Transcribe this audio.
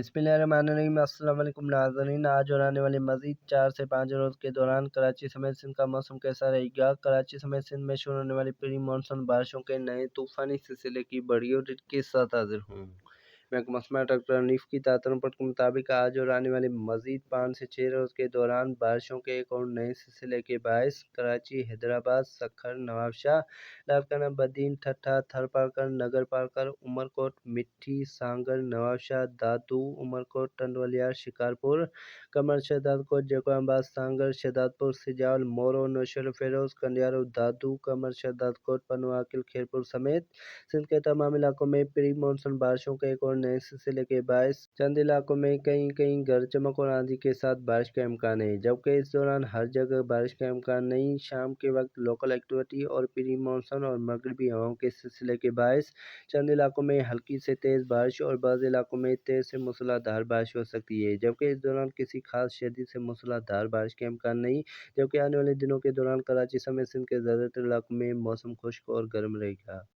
بسم اللہ الرحمن الرحیم۔ السلام علیکم ناظرین، آج اور آنے والے مزید 4 سے 5 روز کے دوران کراچی سمیت سندھ کا موسم کیسا رہے گا؟ کراچی سمیت سندھ میں شروع ہونے والی پری مانسون بارشوں کے نئے طوفانی سلسلے کی بڑی اپڈیٹ کے ساتھ حاضر ہوں۔ محکمہ موسمیات ڈاکٹر حنیف کی تازہ رپورٹ کے مطابق آج اور آنے والے مزید 5 سے 6 روز کے دوران بارشوں کے ایک اور نئے سلسلے کے باعث کراچی، حیدرآباد، سکھر، نواب شاہ، لاڑکانہ، بدین، ٹھٹھہ، تھرپارکر، نگر پارکر، عمرکوٹ، مٹھی، سانگر، نواب شاہ، دادو، عمرکوٹ، ٹنڈوالیا، شکارپور، کمر، شہزاد کوٹ، جیکو آباد، سانگر، شہزاد پور، سجاول، مورو، نوشہر فیروز، کنڈیارو، دادو، کمر، شہزاد کوٹ، پنو عاقل، کھیرپور سمیت سندھ کے تمام علاقوں میں پری مانسون بارشوں کے ایک اور نئے سلسلے کے باعث چند علاقوں میں کہیں گرج چمک اور آندھی کے ساتھ بارش کا امکان ہے، جبکہ اس دوران ہر جگہ بارش کا امکان نہیں۔ شام کے وقت لوکل ایکٹیویٹی اور پری مانسون اور مغربی ہواؤں کے سلسلے کے باعث چند علاقوں میں ہلکی سے تیز بارش اور بعض علاقوں میں تیز سے موسلا دھار بارش ہو سکتی ہے، جبکہ اس دوران کسی خاص شدید سے موسلا دھار بارش کا امکان نہیں، جبکہ آنے والے دنوں کے دوران کراچی سمیت سندھ کے زیادہ تر علاقوں میں موسم خشک اور گرم رہے گا۔